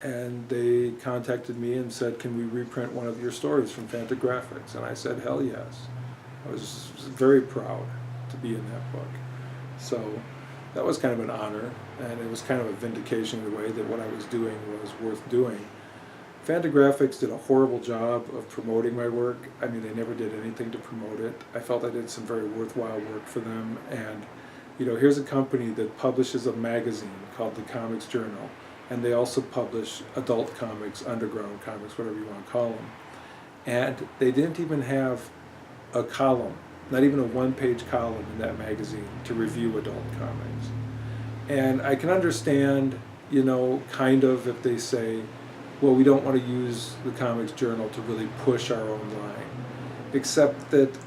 and they contacted me and said, can we reprint one of your stories from Fantagraphics? And I said, hell yes. I was very proud to be in that book. So that was kind of an honor, and it was kind of a vindication in a way that what I was doing was worth doing. Fantagraphics did a horrible job of promoting my work. I mean, they never did anything to promote it. I felt I did some very worthwhile work for them, and here's a company that publishes a magazine called the Comics Journal, and they also publish adult comics, underground comics, whatever you want to call them. And they didn't even have a column, not even a one-page column in that magazine to review adult comics. And I can understand, kind of if they say, well, we don't want to use the Comics Journal to really push our own line. Except that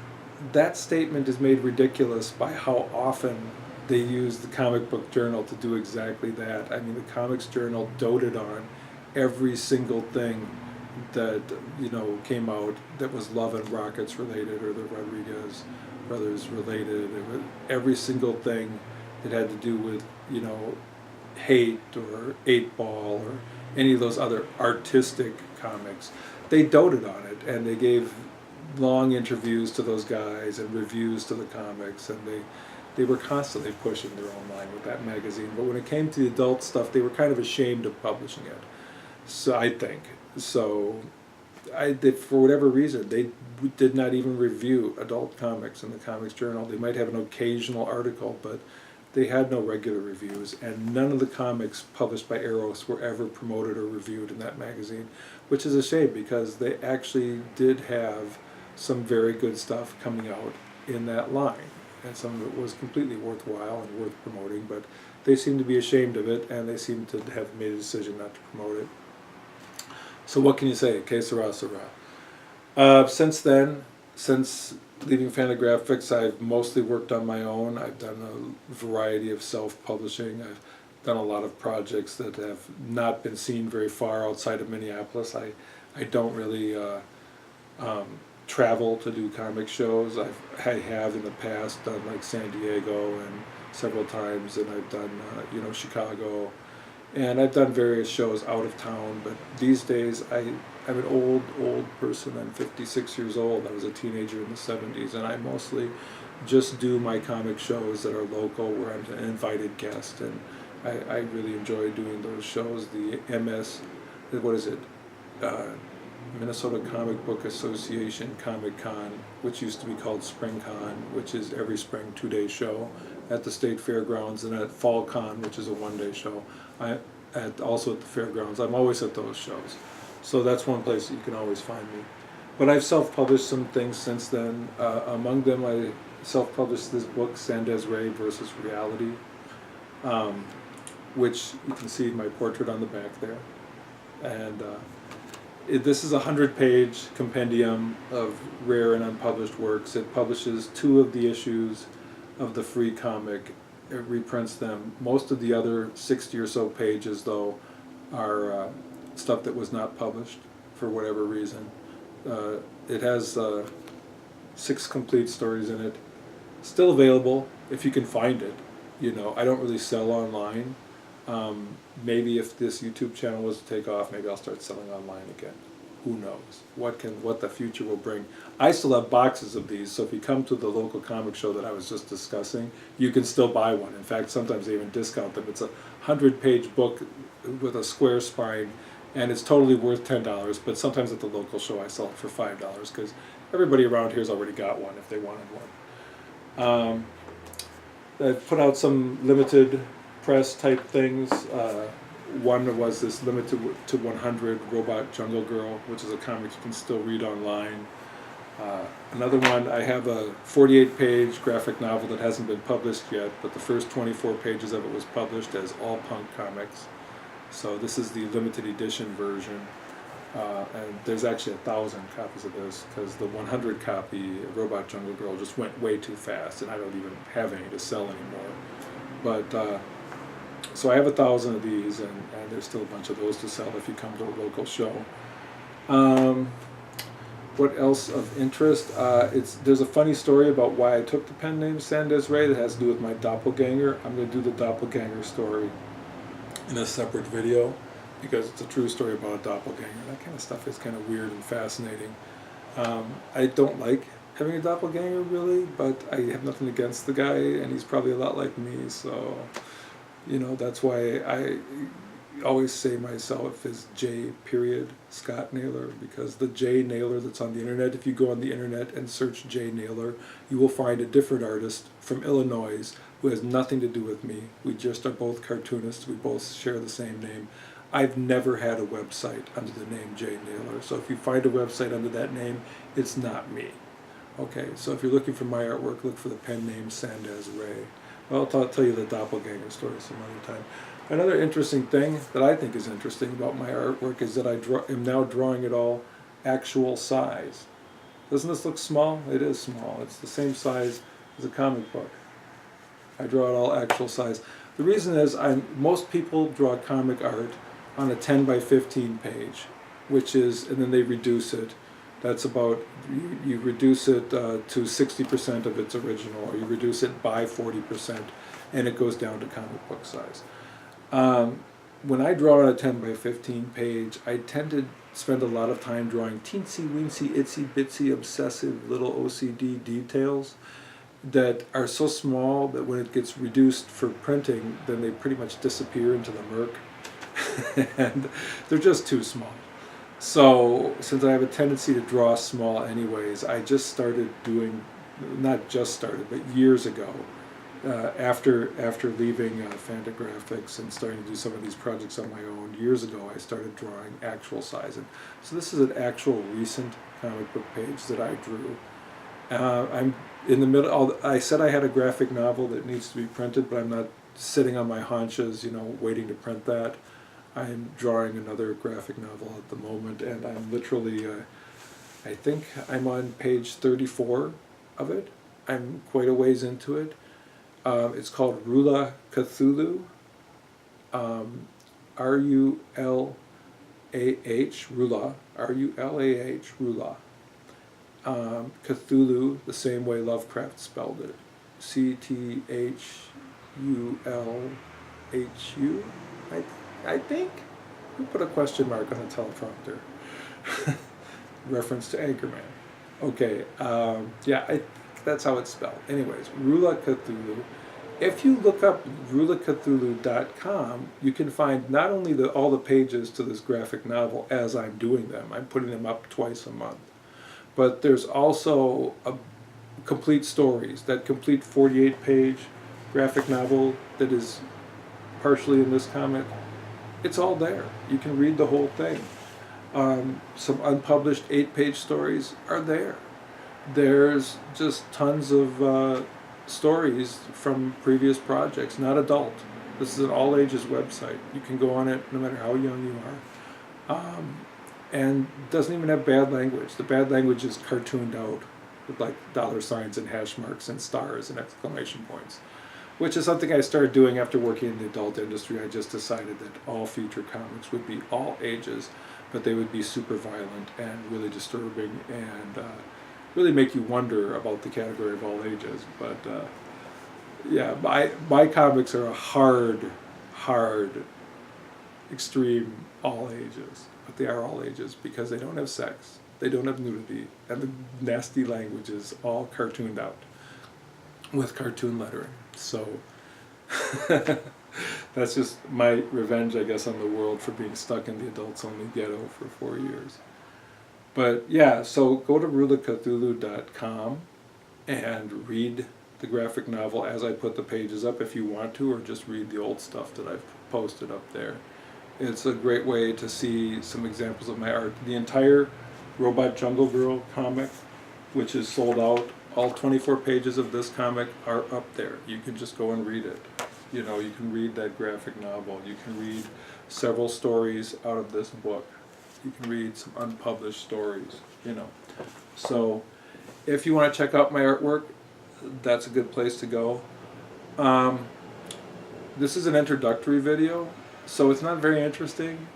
that statement is made ridiculous by how often they use the comic book journal to do exactly that. I mean, the Comics Journal doted on every single thing that came out that was Love and Rockets related or the Rodriguez brothers related. Every single thing that had to do with hate or 8-Ball or any of those other artistic comics, they doted on it, and they gave long interviews to those guys and reviews to the comics, and they were constantly pushing their own line with that magazine. But when it came to the adult stuff, they were kind of ashamed of publishing it. So I think so. For whatever reason, they did not even review adult comics in the Comics Journal. They might have an occasional article, but they had no regular reviews, and none of the comics published by Eros were ever promoted or reviewed in that magazine, which is a shame because they actually did have some very good stuff coming out in that line, and some of it was completely worthwhile and worth promoting, but they seem to be ashamed of it, and they seem to have made a decision not to promote it. So what can you say? Que sera, sera. Since then, since leaving Fantagraphics, I've mostly worked on my own. I've done a variety of self-publishing. I've done a lot of projects that have not been seen very far outside of Minneapolis. I don't really travel to do comic shows. I have in the past done like San Diego and several times, and I've done Chicago, and I've done various shows out of town. But these days I'm an old person. I'm 56 years old. I was a teenager in the 70s, and I mostly just do my comic shows that are local where I'm an invited guest, and I really enjoy doing those shows. The Minnesota Comic Book Association Comic Con, which used to be called Spring Con, which is every spring 2-day show at the state fairgrounds, and at Fall Con, which is a 1-day show, also at the fairgrounds. I'm always at those shows. So that's one place that you can always find me. But I've self-published some things since then. Among them, I self-published this book, Sandez Rey versus Reality, which you can see my portrait on the back there. And this is a 100-page compendium of rare and unpublished works. It publishes 2 of the issues of the free comic. It reprints them. Most of the other 60 or so pages, though, are stuff that was not published for whatever reason. It has 6 complete stories in it. Still available if you can find it. I don't really sell online. Maybe if this YouTube channel was to take off, maybe I'll start selling online again. Who knows? What the future will bring. I still have boxes of these, so if you come to the local comic show that I was just discussing, you can still buy one. In fact, sometimes they even discount them. It's a 100-page book with a square spine, and it's totally worth $10, but sometimes at the local show I sell it for $5 because everybody around here's already got one if they wanted one. I've put out some limited press type things. One was this limited to 100 Robot Jungle Girl, which is a comic you can still read online. Another one, I have a 48-page graphic novel that hasn't been published yet, but the first 24 pages of it was published as All Punk Comics. So this is the limited edition version. And there's actually 1,000 copies of this because the 100 copy Robot Jungle Girl just went way too fast, and I don't even have any to sell anymore. But so I have 1,000 of these, and there's still a bunch of those to sell if you come to a local show. What else of interest? There's a funny story about why I took the pen name Sandez Rey that has to do with my doppelganger. I'm going to do the doppelganger story in a separate video. because it's a true story about a doppelganger. That kind of stuff is kind of weird and fascinating. I don't like having a doppelganger really, but I have nothing against the guy, and he's probably a lot like me, so that's why I always say myself is J. Scott Naylor, because the J. Naylor that's on the internet, if you go on the internet and search J. Naylor, you will find a different artist from Illinois who has nothing to do with me. We just are both cartoonists. We both share the same name. I've never had a website under the name J. Naylor, so if you find a website under that name, it's not me. Okay, so if you're looking for my artwork, look for the pen name Sandez Rey. Well, I'll tell you the doppelganger story some other time. Another interesting thing that I think is interesting about my artwork is that I am now drawing it all actual size. Doesn't this look small? It is small. It's the same size as a comic book. I draw it all actual size. The reason is most people draw comic art on a 10 by 15 page, which is, and then they reduce it. That's about, you reduce it to 60% of its original, or you reduce it by 40%, and it goes down to comic book size. When I draw on a 10 by 15 page, I tend to spend a lot of time drawing teensy weensy, itsy bitsy, obsessive little OCD details that are so small that when it gets reduced for printing, then they pretty much disappear into the murk. And they're just too small. So since I have a tendency to draw small anyways, I just started doing, not just started, but years ago, after leaving Fantagraphics and starting to do some of these projects on my own, years ago I started drawing actual size. And so this is an actual recent comic book page that I drew. I'm in the middle, I said I had a graphic novel that needs to be printed, but I'm not sitting on my haunches, waiting to print that. I'm drawing another graphic novel at the moment, and I'm literally, I think I'm on page 34 of it. I'm quite a ways into it. It's called Rula Cthulhu, R-U-L-A-H, Rula, R-U-L-A-H, Rula. Cthulhu, the same way Lovecraft spelled it, C-T-H-U-L-H-U, I think. Who put a question mark on the teleprompter? Reference to Anchorman. Okay, yeah, that's how it's spelled. Anyways, Rula Cthulhu. If you look up rulacthulhu.com, you can find not only all the pages to this graphic novel as I'm doing them, I'm putting them up twice a month, but there's also complete stories, that complete 48-page graphic novel that is partially in this comic. It's all there. You can read the whole thing. Some unpublished 8-page stories are there. There's just tons of stories from previous projects, not adult. This is an all-ages website. You can go on it no matter how young you are. And it doesn't even have bad language. The bad language is cartooned out with like $signs and hash marks and stars and exclamation points, which is something I started doing after working in the adult industry. I just decided that all future comics would be all ages, but they would be super violent and really disturbing and really make you wonder about the category of all ages. But yeah, my comics are a hard, extreme all ages, but they are all ages because they don't have sex, they don't have nudity, and the nasty language is all cartooned out with cartoon lettering. So that's just my revenge, I guess, on the world for being stuck in the adults-only ghetto for 4 years. But yeah, so go to rulacthulhu.com and read the graphic novel as I put the pages up if you want to, or just read the old stuff that I've posted up there. It's a great way to see some examples of my art. The entire Robot Jungle Girl comic, which is sold out, all 24 pages of this comic are up there. You can just go and read it. You can read that graphic novel. You can read several stories out of this book. You can read some unpublished stories, So if you want to check out my artwork, that's a good place to go. This is an introductory video, so it's not very interesting.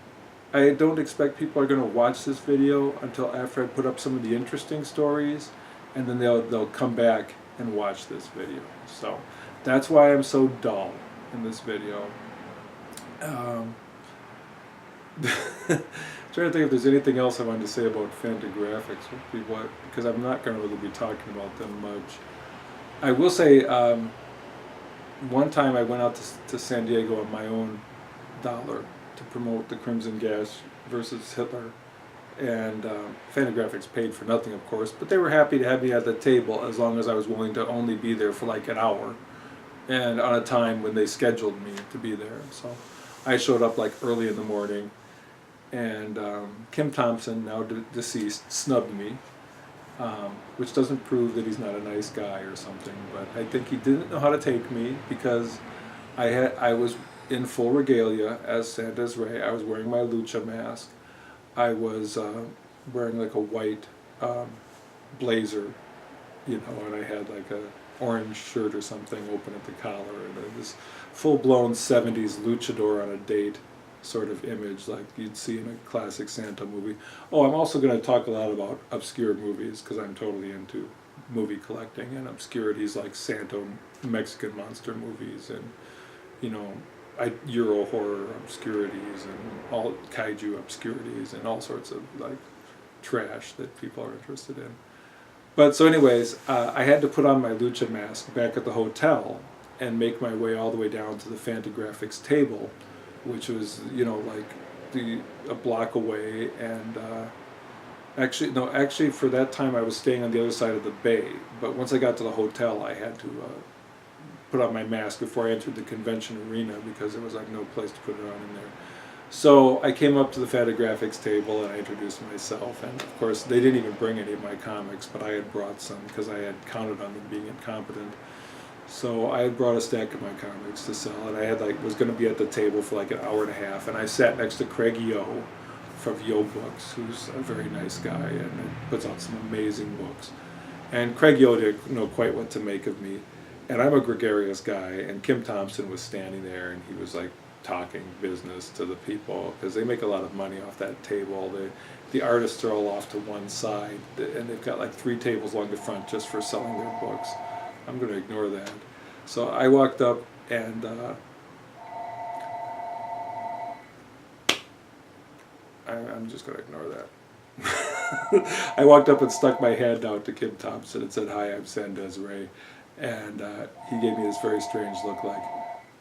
I don't expect people are going to watch this video until after I put up some of the interesting stories, and then they'll come back and watch this video. So that's why I'm so dull in this video. Trying to think if there's anything else I wanted to say about Fantagraphics. Because I'm not going to really be talking about them much. I will say, one time I went out to San Diego on my own dollar to promote the Crimson Gas versus Hitler, and Fantagraphics paid for nothing, of course, but they were happy to have me at the table as long as I was willing to only be there for like an hour, and on a time when they scheduled me to be there. So I showed up like early in the morning, and Kim Thompson, now deceased, snubbed me, which doesn't prove that he's not a nice guy or something, but I think he didn't know how to take me because I was in full regalia as Sandez Rey. I was wearing my lucha mask. I was wearing like a white blazer, you know, and I had like a orange shirt or something open at the collar, and this full-blown 70s luchador on a date sort of image like you'd see in a classic Santa movie. Oh, I'm also going to talk a lot about obscure movies because I'm totally into movie collecting and obscurities like Santa Mexican monster movies and, you know, Euro horror obscurities and all kaiju obscurities and all sorts of like trash that people are interested in. But so anyways, I had to put on my lucha mask back at the hotel and make my way all the way down to the Fantagraphics table, which was, you know, like a block away. And actually for that time I was staying on the other side of the bay. But once I got to the hotel, I had to put on my mask before I entered the convention arena because there was like no place to put it on in there. So I came up to the Fantagraphics table and I introduced myself, and of course they didn't even bring any of my comics, but I had brought some because I had counted on them being incompetent. So I had brought a stack of my comics to sell, and I had was going to be at the table for like an hour and a half, and I sat next to Craig Yo from Yo Books, who's a very nice guy and puts out some amazing books. And Craig Yo didn't know quite what to make of me. And I'm a gregarious guy, and Kim Thompson was standing there, and he was like talking business to the people because they make a lot of money off that table. The artists are all off to one side, and they've got like 3 tables along the front just for selling their books. I'm going to ignore that. So I walked up and I'm just going to ignore that. I walked up and stuck my hand out to Kim Thompson and said, "Hi, I'm Sandez Rey." And he gave me this very strange look like,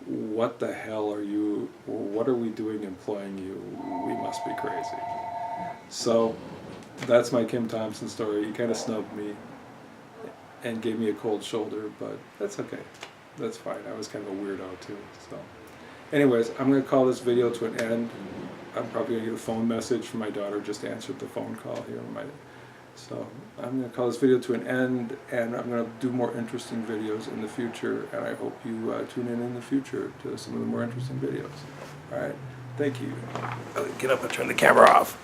"What the hell are you, what are we doing employing you? We must be crazy." So that's my Kim Thompson story. He kind of snubbed me and gave me a cold shoulder, but that's okay. That's fine. I was kind of a weirdo too. So anyways, I'm going to call this video to an end. I'm probably going to get a phone message from my daughter. Just answered the phone call here. So I'm going to call this video to an end, and I'm going to do more interesting videos in the future, and I hope you tune in the future to some of the more interesting videos. All right, thank you. I'll get up and turn the camera off.